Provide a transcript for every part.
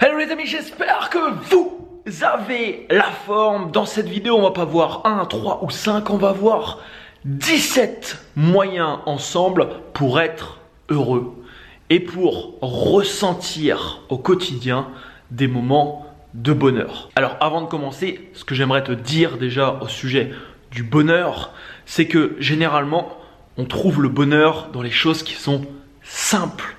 Hello les amis, j'espère que vous avez la forme. Dans cette vidéo, on va pas voir 1, 3 ou 5, on va voir 17 moyens ensemble pour être heureux et pour ressentir au quotidien des moments de bonheur. Alors avant de commencer, ce que j'aimerais te dire déjà au sujet du bonheur, c'est que généralement, on trouve le bonheur dans les choses qui sont simples.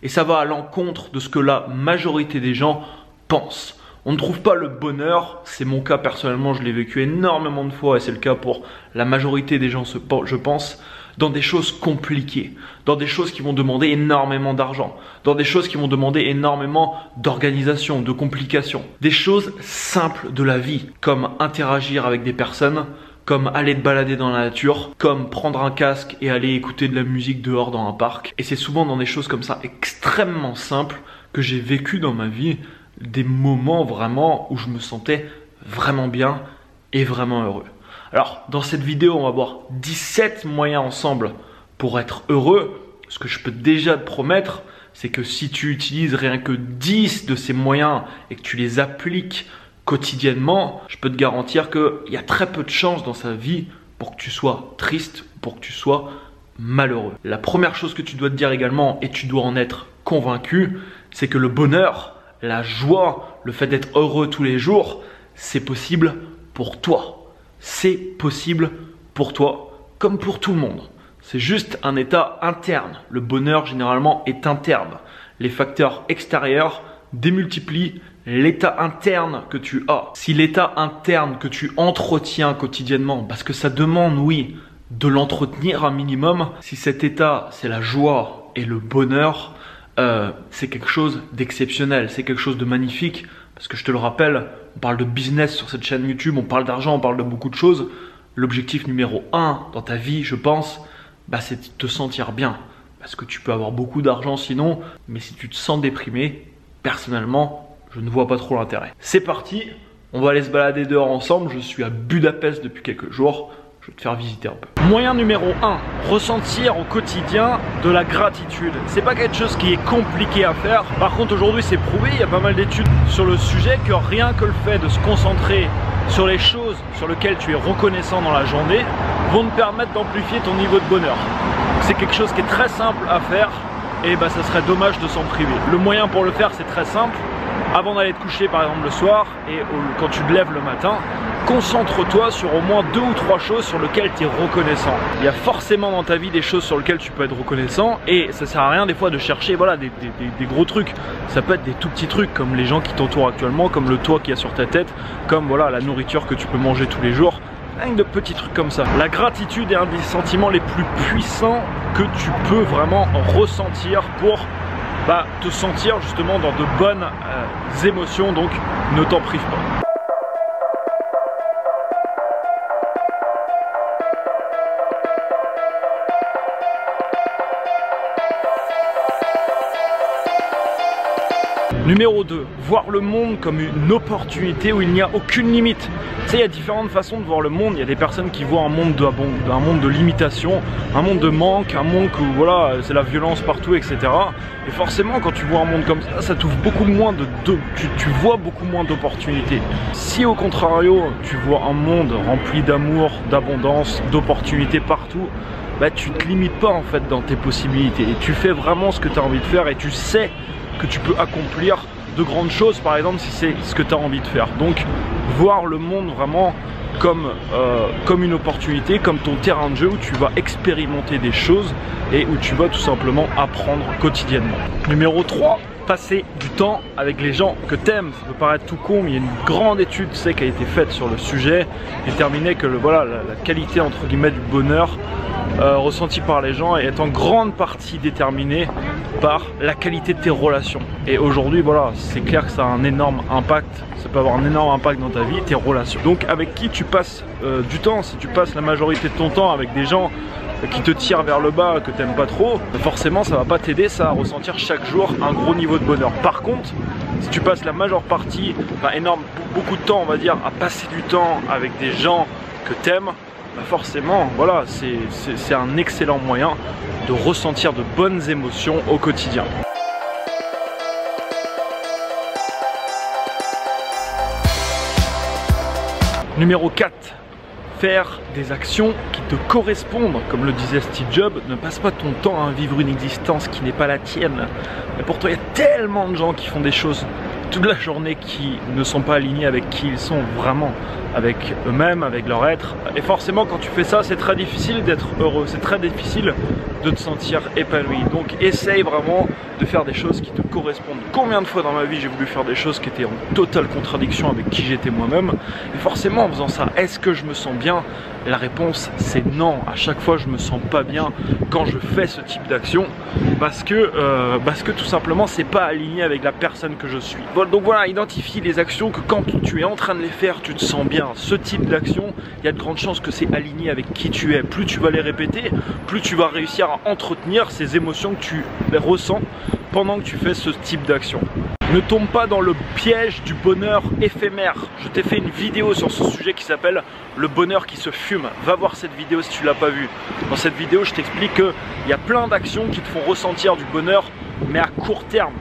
Et ça va à l'encontre de ce que la majorité des gens pensent. On ne trouve pas le bonheur, c'est mon cas personnellement, je l'ai vécu énormément de fois et c'est le cas pour la majorité des gens, je pense, dans des choses compliquées, dans des choses qui vont demander énormément d'argent, dans des choses qui vont demander énormément d'organisation, de complications. Des choses simples de la vie, comme interagir avec des personnes, comme aller te balader dans la nature, comme prendre un casque et aller écouter de la musique dehors dans un parc. Et c'est souvent dans des choses comme ça extrêmement simples que j'ai vécu dans ma vie des moments vraiment où je me sentais vraiment bien et vraiment heureux. Alors dans cette vidéo, on va voir 17 moyens ensemble pour être heureux. Ce que je peux déjà te promettre, c'est que si tu utilises rien que 10 de ces moyens et que tu les appliques quotidiennement, je peux te garantir qu'il y a très peu de chances dans sa vie pour que tu sois triste, pour que tu sois malheureux. La première chose que tu dois te dire également, et tu dois en être convaincu, c'est que le bonheur, la joie, le fait d'être heureux tous les jours, c'est possible pour toi. C'est possible pour toi, comme pour tout le monde. C'est juste un état interne. Le bonheur, généralement, est interne. Les facteurs extérieurs démultiplient l'état interne que tu as. Si l'état interne que tu entretiens quotidiennement, parce que ça demande, oui, de l'entretenir un minimum, si cet état, c'est la joie et le bonheur, c'est quelque chose d'exceptionnel, c'est quelque chose de magnifique, parce que je te le rappelle, on parle de business sur cette chaîne YouTube, on parle d'argent, on parle de beaucoup de choses. L'objectif numéro 1 dans ta vie, je pense, c'est de te sentir bien. Parce que tu peux avoir beaucoup d'argent sinon, mais si tu te sens déprimé, personnellement, je ne vois pas trop l'intérêt. C'est parti, on va aller se balader dehors ensemble. Je suis à Budapest depuis quelques jours. Je vais te faire visiter un peu. Moyen numéro 1, ressentir au quotidien de la gratitude. C'est pas quelque chose qui est compliqué à faire. Par contre, aujourd'hui, c'est prouvé, il y a pas mal d'études sur le sujet, que rien que le fait de se concentrer sur les choses sur lesquelles tu es reconnaissant dans la journée vont te permettre d'amplifier ton niveau de bonheur. C'est quelque chose qui est très simple à faire et ça serait dommage de s'en priver. Le moyen pour le faire, c'est très simple. Avant d'aller te coucher par exemple le soir et quand tu te lèves le matin, concentre-toi sur au moins 2 ou 3 choses sur lesquelles tu es reconnaissant. Il y a forcément dans ta vie des choses sur lesquelles tu peux être reconnaissant et ça sert à rien des fois de chercher des gros trucs. Ça peut être des tout petits trucs comme les gens qui t'entourent actuellement, comme le toit qu'il y a sur ta tête, comme la nourriture que tu peux manger tous les jours. Rien de petits trucs comme ça. La gratitude est un des sentiments les plus puissants que tu peux vraiment ressentir pour te sentir justement dans de bonnes émotions, donc ne t'en prive pas. Numéro 2, voir le monde comme une opportunité où il n'y a aucune limite. Tu sais, il y a différentes façons de voir le monde. Il y a des personnes qui voient un monde de limitation, un monde de manque, un monde où c'est la violence partout, etc. Et forcément, quand tu vois un monde comme ça, ça t'ouvre beaucoup moins tu vois beaucoup moins d'opportunités. Si au contrario, tu vois un monde rempli d'amour, d'abondance, d'opportunités partout, tu te limites pas en fait dans tes possibilités. Et tu fais vraiment ce que tu as envie de faire et tu sais que tu peux accomplir de grandes choses, par exemple, si c'est ce que tu as envie de faire. Donc, voir le monde vraiment comme une opportunité, comme ton terrain de jeu où tu vas expérimenter des choses et où tu vas tout simplement apprendre quotidiennement. Numéro 3, passer du temps avec les gens que tu aimes. Ça peut paraître tout con, mais il y a une grande étude qui a été faite sur le sujet, déterminait que la qualité entre guillemets du bonheur ressenti par les gens est en grande partie déterminée par la qualité de tes relations. Et aujourd'hui, c'est clair que ça a un énorme impact, ça peut avoir un énorme impact dans ta vie, tes relations. Donc avec qui tu passes du temps, si tu passes la majorité de ton temps avec des gens qui te tirent vers le bas, que tu n'aimes pas trop, forcément ça va pas t'aider ça à ressentir chaque jour un gros niveau de bonheur. Par contre, si tu passes la majeure partie, beaucoup de temps on va dire, à passer du temps avec des gens que tu aimes, forcément, c'est un excellent moyen de ressentir de bonnes émotions au quotidien. Numéro 4. Faire des actions qui te correspondent. Comme le disait Steve Jobs, ne passe pas ton temps à vivre une existence qui n'est pas la tienne. Mais pourtant, il y a tellement de gens qui font des choses toute la journée qui ne sont pas alignés avec qui ils sont vraiment, avec eux-mêmes, avec leur être. Et forcément, quand tu fais ça, c'est très difficile d'être heureux, c'est très difficile de te sentir épanoui. Donc essaye vraiment de faire des choses qui te correspondent. Combien de fois dans ma vie j'ai voulu faire des choses qui étaient en totale contradiction avec qui j'étais moi-même, et forcément en faisant ça, est-ce que je me sens bien? Et la réponse c'est non. À chaque fois je me sens pas bien quand je fais ce type d'action parce que tout simplement c'est pas aligné avec la personne que je suis. Bon, donc voilà, identifie les actions que quand tu es en train de les faire tu te sens bien. Ce type d'action, il y a de grandes chances que c'est aligné avec qui tu es. Plus tu vas les répéter, plus tu vas réussir à entretenir ces émotions que tu ressens pendant que tu fais ce type d'action. Ne tombe pas dans le piège du bonheur éphémère. Je t'ai fait une vidéo sur ce sujet qui s'appelle le bonheur qui se fume. Va voir cette vidéo si tu l'as pas vue. Dans cette vidéo, je t'explique qu'il y a plein d'actions qui te font ressentir du bonheur, mais à court terme,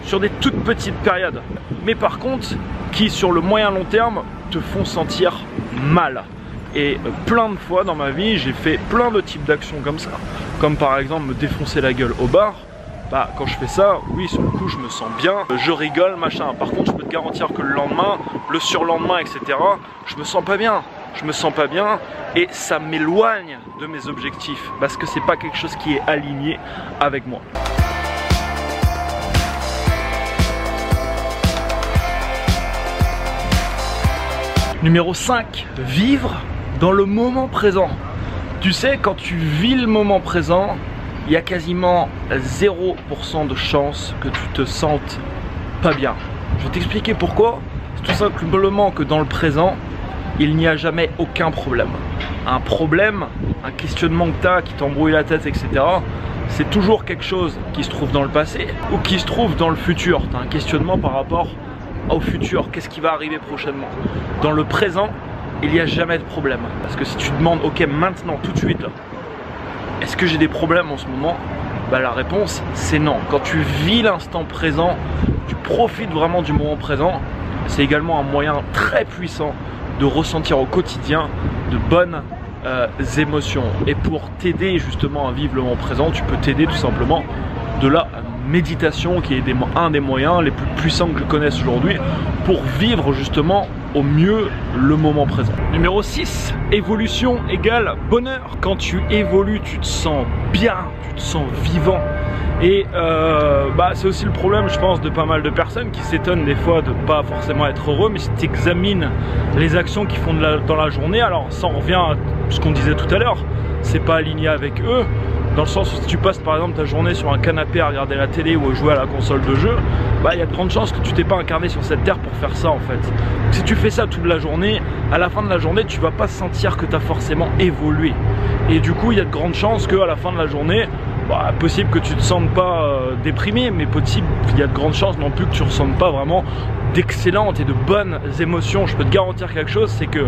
sur des toutes petites périodes. Mais par contre, qui sur le moyen long terme te font sentir mal. Et plein de fois dans ma vie, j'ai fait plein de types d'actions comme ça. Comme par exemple me défoncer la gueule au bar. Bah, quand je fais ça, oui, sur le coup, je me sens bien, je rigole, machin. Par contre, je peux te garantir que le lendemain, le surlendemain, etc., je me sens pas bien. Je me sens pas bien et ça m'éloigne de mes objectifs parce que c'est pas quelque chose qui est aligné avec moi. Numéro 5, vivre dans le moment présent. Tu sais, quand tu vis le moment présent, il y a quasiment 0% de chance que tu te sentes pas bien. Je vais t'expliquer pourquoi. C'est tout simplement que dans le présent, il n'y a jamais aucun problème. Un problème, un questionnement que tu as qui t'embrouille la tête, etc., c'est toujours quelque chose qui se trouve dans le passé ou qui se trouve dans le futur. Tu as un questionnement par rapport au futur, qu'est-ce qui va arriver prochainement. Dans le présent, il n'y a jamais de problème. Parce que si tu demandes, ok, maintenant, tout de suite, là, est-ce que j'ai des problèmes en ce moment? Bah, la réponse, c'est non. Quand tu vis l'instant présent, tu profites vraiment du moment présent. C'est également un moyen très puissant de ressentir au quotidien de bonnes émotions. Et pour t'aider justement à vivre le moment présent, tu peux t'aider tout simplement de la méditation qui est un des moyens les plus puissants que je connaisse aujourd'hui pour vivre justement au mieux le moment présent. Numéro 6, évolution égale bonheur. Quand tu évolues, tu te sens bien, tu te sens vivant. Et c'est aussi le problème, je pense, de pas mal de personnes qui s'étonnent des fois de pas forcément être heureux. Mais si tu examines les actions qu'ils font dans la journée, alors ça en revient à ce qu'on disait tout à l'heure, c'est pas aligné avec eux. Dans le sens où si tu passes par exemple ta journée sur un canapé à regarder la télé ou à jouer à la console de jeu, il y a de grandes chances que tu t'es pas incarné sur cette terre pour faire ça en fait. Donc, si tu fais ça toute la journée, à la fin de la journée tu vas pas sentir que tu as forcément évolué. Et du coup il y a de grandes chances qu'à la fin de la journée, possible que tu te sentes pas déprimé, mais possible, il y a de grandes chances non plus que tu ressentes pas vraiment d'excellentes et de bonnes émotions. Je peux te garantir quelque chose, c'est que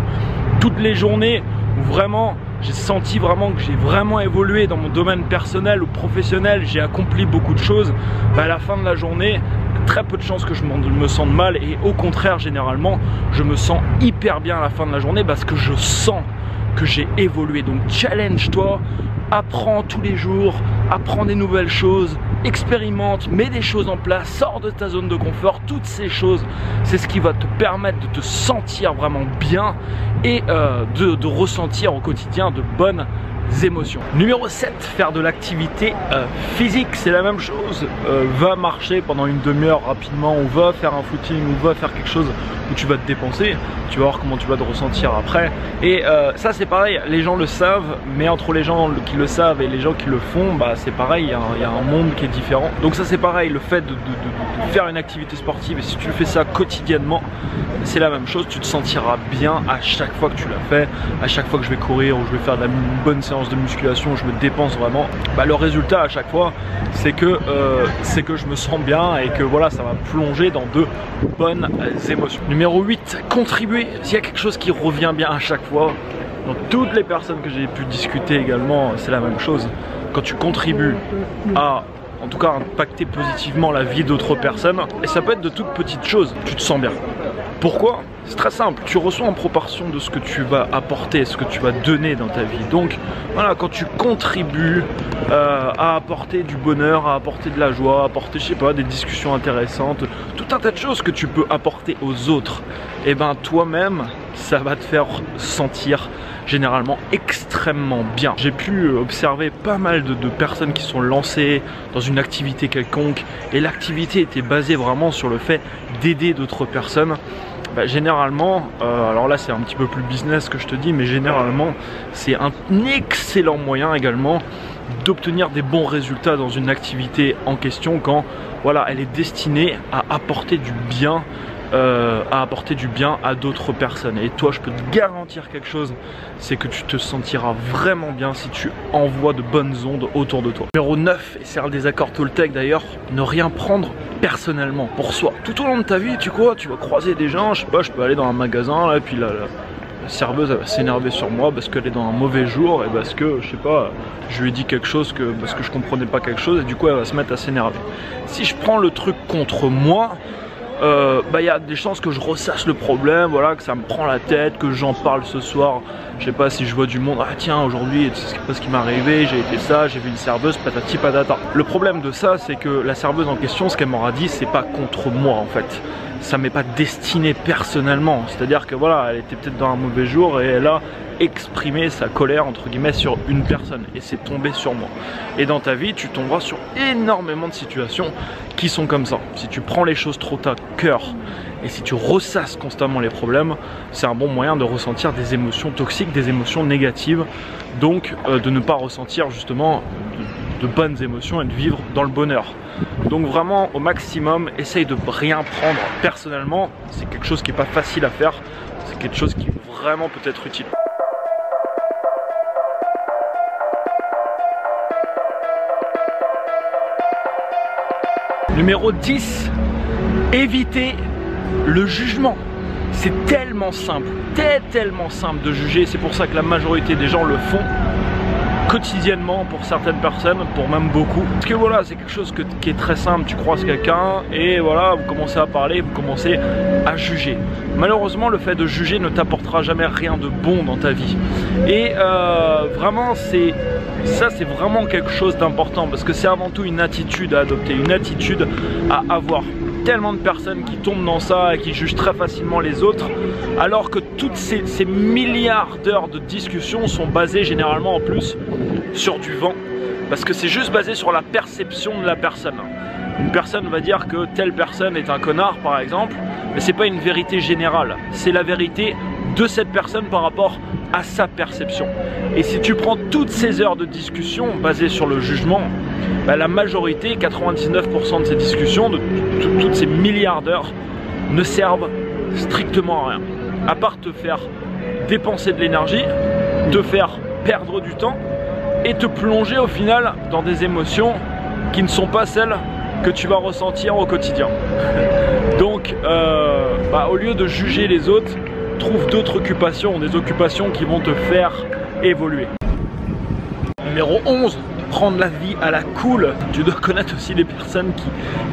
toutes les journées où vraiment j'ai senti vraiment que j'ai vraiment évolué dans mon domaine personnel ou professionnel, j'ai accompli beaucoup de choses, à la fin de la journée, très peu de chances que je me sente mal, et au contraire généralement je me sens hyper bien à la fin de la journée parce que je sens que j'ai évolué. Donc challenge-toi, apprends tous les jours, apprends des nouvelles choses, expérimente, mets des choses en place, sors de ta zone de confort. Toutes ces choses, c'est ce qui va te permettre de te sentir vraiment bien et de ressentir au quotidien de bonnes émotions. Numéro 7, faire de l'activité physique, c'est la même chose. Va marcher pendant une demi-heure rapidement, ou va faire un footing, ou va faire quelque chose où tu vas te dépenser. Tu vas voir comment tu vas te ressentir après. Et ça c'est pareil, les gens le savent, mais entre les gens qui le savent et les gens qui le font, c'est pareil, il y a un monde qui est différent. Donc ça c'est pareil, le fait de faire une activité sportive, et si tu fais ça quotidiennement, c'est la même chose, tu te sentiras bien à chaque fois que tu l'as fait. À chaque fois que je vais courir ou je vais faire une bonne séance de musculation, je me dépense vraiment, le résultat à chaque fois c'est que je me sens bien et que voilà, ça va plonger dans de bonnes émotions. Numéro 8, contribuer. S'il y a quelque chose qui revient bien à chaque fois, dans toutes les personnes que j'ai pu discuter également, c'est la même chose. Quand tu contribues à, en tout cas, impacter positivement la vie d'autres personnes, et ça peut être de toutes petites choses, tu te sens bien. Pourquoi? C'est très simple, tu reçois en proportion de ce que tu vas apporter, ce que tu vas donner dans ta vie. Donc voilà, quand tu contribues à apporter du bonheur, à apporter de la joie, à apporter, je sais pas, des discussions intéressantes, tout un tas de choses que tu peux apporter aux autres, et ben toi-même, ça va te faire sentir généralement extrêmement bien. J'ai pu observer pas mal de personnes qui sont lancées dans une activité quelconque et l'activité était basée vraiment sur le fait d'aider d'autres personnes. Bah, généralement, alors là c'est un petit peu plus business que je te dis, mais généralement c'est un excellent moyen également d'obtenir des bons résultats dans une activité en question quand voilà, elle est destinée à apporter du bien à d'autres personnes. Et toi, je peux te garantir quelque chose, c'est que tu te sentiras vraiment bien si tu envoies de bonnes ondes autour de toi. Numéro 9, et c'est un des accords Toltec d'ailleurs, ne rien prendre personnellement pour soi. Tout au long de ta vie, tu vas croiser des gens, je sais pas, je peux aller dans un magasin là, et puis la serveuse elle va s'énerver sur moi parce qu'elle est dans un mauvais jour et parce que, je sais pas, je lui ai dit quelque chose parce que je comprenais pas quelque chose et du coup elle va se mettre à s'énerver. Si je prends le truc contre moi, bah y a des chances que je ressasse le problème, voilà, que ça me prend la tête, que j'en parle ce soir. Je sais pas, si je vois du monde, ah tiens aujourd'hui c'est pas ce qui m'est arrivé, j'ai fait ça, j'ai vu une serveuse, patati patata. Le problème de ça, c'est que la serveuse en question, ce qu'elle m'aura dit, c'est pas contre moi en fait. Ça m'est pas destiné personnellement, c'est-à-dire que voilà, elle était peut-être dans un mauvais jour et elle a exprimé sa colère entre guillemets sur une personne et c'est tombé sur moi. Et dans ta vie, tu tomberas sur énormément de situations qui sont comme ça. Si tu prends les choses trop à cœur et si tu ressasses constamment les problèmes, c'est un bon moyen de ressentir des émotions toxiques, des émotions négatives, donc de ne pas ressentir justement de bonnes émotions et de vivre dans le bonheur. Donc vraiment au maximum, essaye de rien prendre personnellement, c'est quelque chose qui n'est pas facile à faire, c'est quelque chose qui vraiment peut être utile. Numéro 10, éviter le jugement. C'est tellement simple de juger, c'est pour ça que la majorité des gens le font quotidiennement pour certaines personnes, pour même beaucoup. Parce que voilà, c'est quelque chose qui est très simple, tu croises quelqu'un et voilà, vous commencez à parler, vous commencez à juger. Malheureusement, le fait de juger ne t'apportera jamais rien de bon dans ta vie. Et vraiment, c'est vraiment quelque chose d'important parce que c'est avant tout une attitude à adopter, une attitude à avoir. Tellement de personnes qui tombent dans ça et qui jugent très facilement les autres, alors que toutes ces milliards d'heures de discussion sont basées généralement en plus sur du vent, parce que c'est juste basé sur la perception de la personne. Une personne va dire que telle personne est un connard par exemple, mais c'est pas une vérité générale, c'est la vérité de cette personne par rapport à sa perception. Et si tu prends toutes ces heures de discussion basées sur le jugement, bah la majorité, 99% de ces discussions, de toutes ces milliards d'heures, ne servent strictement à rien. À part te faire dépenser de l'énergie, te faire perdre du temps et te plonger au final dans des émotions qui ne sont pas celles que tu vas ressentir au quotidien. Donc, au lieu de juger les autres, trouve d'autres occupations, des occupations qui vont te faire évoluer. Numéro 11, prendre la vie à la cool. Tu dois connaître aussi les personnes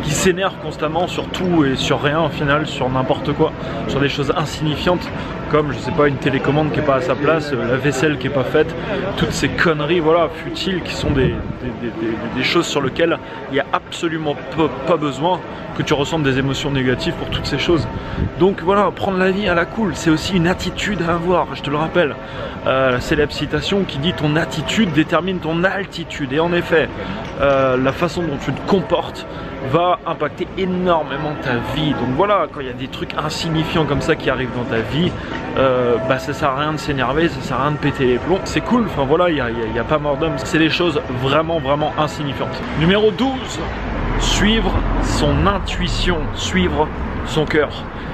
qui s'énervent constamment sur tout et sur rien au final, sur n'importe quoi, sur des choses insignifiantes comme, je sais pas, une télécommande qui est pas à sa place, la vaisselle qui est pas faite, toutes ces conneries, voilà, futiles, qui sont des choses sur lesquelles il n'y a absolument pas besoin que tu ressentes des émotions négatives pour toutes ces choses. Donc voilà, prendre la vie à la cool, c'est aussi une attitude à avoir, je te le rappelle. La célèbre citation qui dit « ton attitude détermine ton altitude ». Et en effet, la façon dont tu te comportes va impacter énormément ta vie. Donc voilà, quand il y a des trucs insignifiants comme ça qui arrivent dans ta vie, ça sert à rien de s'énerver, ça sert à rien de péter les plombs. C'est cool, enfin voilà, il n'y a pas mort d'homme. C'est des choses vraiment insignifiantes. Numéro 12, suivre son intuition, suivre son cœur.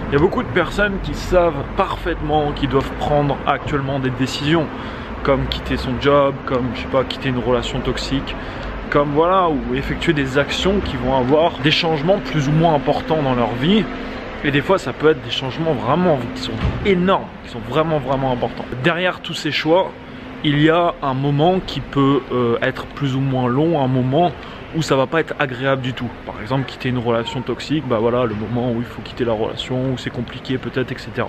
Il y a beaucoup de personnes qui savent parfaitement qu'ils doivent prendre actuellement des décisions, comme quitter son job, comme, je sais pas, quitter une relation toxique, comme voilà, ou effectuer des actions qui vont avoir des changements plus ou moins importants dans leur vie. Et des fois, ça peut être des changements vraiment qui sont énormes, qui sont vraiment importants. Derrière tous ces choix, il y a un moment qui peut être plus ou moins long, un moment où ça va pas être agréable du tout. Par exemple, quitter une relation toxique, bah voilà, le moment où il faut quitter la relation, où c'est compliqué peut-être, etc.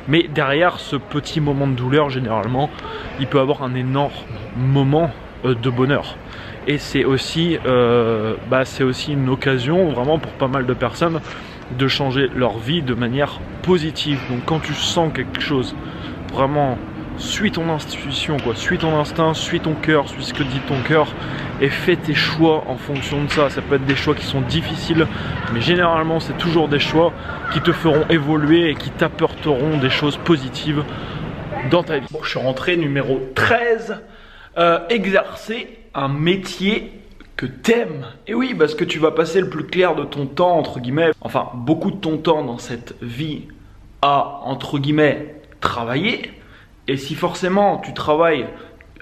Mais derrière ce petit moment de douleur, généralement, il peut avoir un énorme moment de bonheur. Et c'est aussi une occasion vraiment pour pas mal de personnes de changer leur vie de manière positive. Donc quand tu sens quelque chose, vraiment suis ton intuition, quoi. Suis ton instinct, suis ton cœur, suis ce que dit ton cœur et fais tes choix en fonction de ça. Ça peut être des choix qui sont difficiles, mais généralement c'est toujours des choix qui te feront évoluer et qui t'apporteront des choses positives dans ta vie. Bon, je suis rentré numéro 13. Exercer un métier que t'aimes. Et oui, parce que tu vas passer le plus clair de ton temps, entre guillemets, enfin beaucoup de ton temps dans cette vie à, entre guillemets, travailler. Et si forcément tu travailles,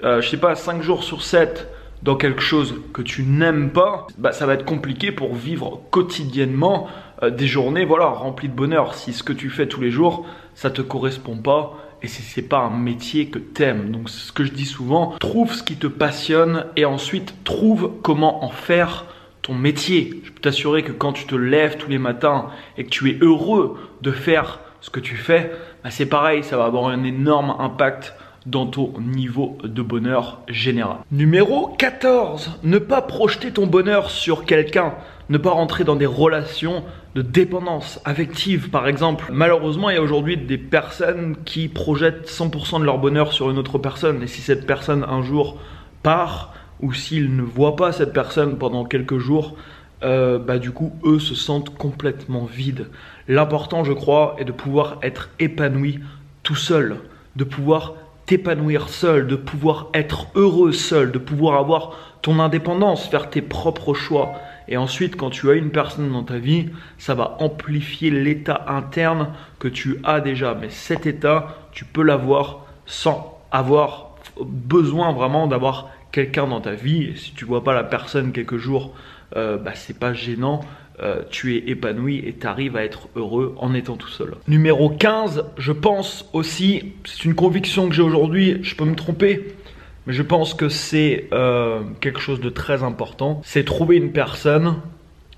je sais pas, 5 jours sur 7 dans quelque chose que tu n'aimes pas, bah, ça va être compliqué pour vivre quotidiennement des journées, voilà, remplies de bonheur. Si ce que tu fais tous les jours, ça te correspond pas et c'est pas un métier que t'aimes. Donc c'est ce que je dis souvent, trouve ce qui te passionne et ensuite trouve comment en faire ton métier. Je peux t'assurer que quand tu te lèves tous les matins et que tu es heureux de faire ce que tu fais, bah c'est pareil, ça va avoir un énorme impact dans ton niveau de bonheur général. Numéro 14, ne pas projeter ton bonheur sur quelqu'un, ne pas rentrer dans des relations de dépendance affective par exemple. Malheureusement, il y a aujourd'hui des personnes qui projettent 100% de leur bonheur sur une autre personne et si cette personne un jour part ou s'ils ne voient pas cette personne pendant quelques jours, bah du coup eux se sentent complètement vides. L'important, je crois, est de pouvoir être épanoui tout seul, de pouvoir t'épanouir seul, de pouvoir être heureux seul, de pouvoir avoir ton indépendance, faire tes propres choix. Et ensuite, quand tu as une personne dans ta vie, ça va amplifier l'état interne que tu as déjà. Mais cet état, tu peux l'avoir sans avoir besoin vraiment d'avoir quelqu'un dans ta vie. Et si tu vois pas la personne quelques jours, bah c'est pas gênant. Tu es épanoui et tu arrives à être heureux en étant tout seul. Numéro 15, je pense aussi, c'est une conviction que j'ai aujourd'hui, je peux me tromper, mais je pense que c'est quelque chose de très important. C'est trouver une personne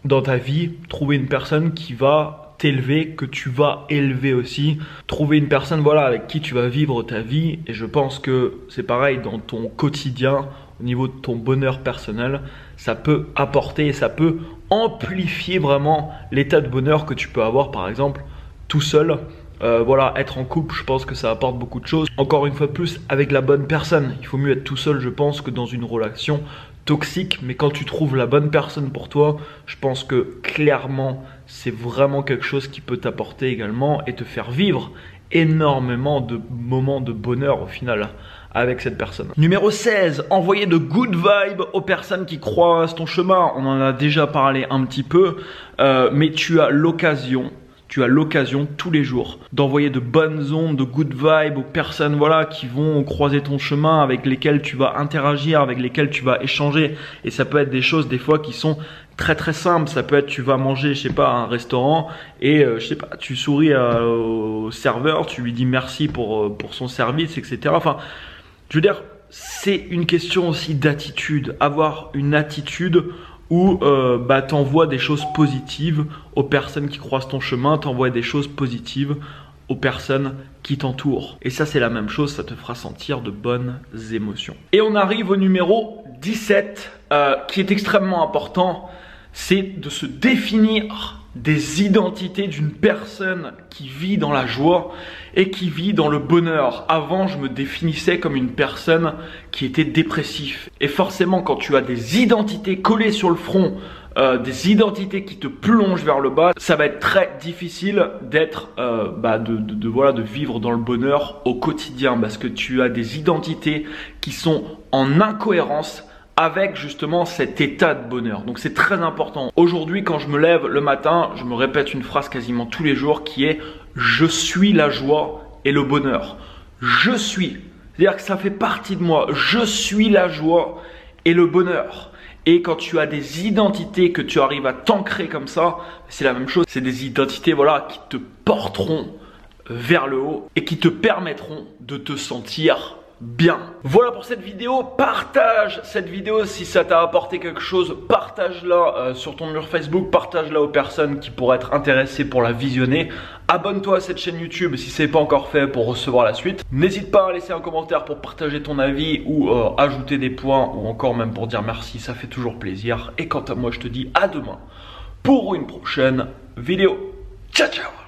dans ta vie, trouver une personne qui va t'élever, que tu vas élever aussi. Trouver une personne voilà, avec qui tu vas vivre ta vie. Et je pense que c'est pareil dans ton quotidien, au niveau de ton bonheur personnel, ça peut apporter, ça peut amplifier vraiment l'état de bonheur que tu peux avoir par exemple tout seul. Voilà, être en couple, je pense que ça apporte beaucoup de choses. Encore une fois de plus, avec la bonne personne. Il faut mieux être tout seul, je pense, que dans une relation toxique. Mais quand tu trouves la bonne personne pour toi, je pense que clairement, c'est vraiment quelque chose qui peut t'apporter également et te faire vivre énormément de moments de bonheur au final avec cette personne. Numéro 16, envoyer de good vibes aux personnes qui croisent ton chemin. On en a déjà parlé un petit peu, mais tu as l'occasion tous les jours d'envoyer de bonnes ondes, de good vibes aux personnes voilà, qui vont croiser ton chemin, avec lesquelles tu vas interagir, avec lesquelles tu vas échanger. Et ça peut être des choses des fois qui sont très très simples. Ça peut être tu vas manger, je sais pas, à un restaurant et je sais pas, tu souris au serveur, tu lui dis merci pour son service, etc. Enfin, je veux dire, c'est une question aussi d'attitude. Avoir une attitude où t'envoies des choses positives aux personnes qui croisent ton chemin, t'envoies des choses positives aux personnes qui t'entourent. Et ça, c'est la même chose, ça te fera sentir de bonnes émotions. Et on arrive au numéro 17, qui est extrêmement important, c'est de se définir des identités d'une personne qui vit dans la joie et qui vit dans le bonheur. Avant, je me définissais comme une personne qui était dépressif. Et forcément, quand tu as des identités collées sur le front, des identités qui te plongent vers le bas, ça va être très difficile d'être, de vivre dans le bonheur au quotidien, parce que tu as des identités qui sont en incohérence avec justement cet état de bonheur. Donc c'est très important. Aujourd'hui, quand je me lève le matin, je me répète une phrase quasiment tous les jours qui est « Je suis la joie et le bonheur ». Je suis. C'est-à-dire que ça fait partie de moi. Je suis la joie et le bonheur. Et quand tu as des identités que tu arrives à t'ancrer comme ça, c'est la même chose. C'est des identités voilà, qui te porteront vers le haut et qui te permettront de te sentir bien. Voilà pour cette vidéo, partage cette vidéo si ça t'a apporté quelque chose, partage-la sur ton mur Facebook, partage-la aux personnes qui pourraient être intéressées pour la visionner. Abonne-toi à cette chaîne YouTube si ce n'est pas encore fait pour recevoir la suite. N'hésite pas à laisser un commentaire pour partager ton avis ou ajouter des points ou encore même pour dire merci, ça fait toujours plaisir. Et quant à moi, je te dis à demain pour une prochaine vidéo. Ciao ciao.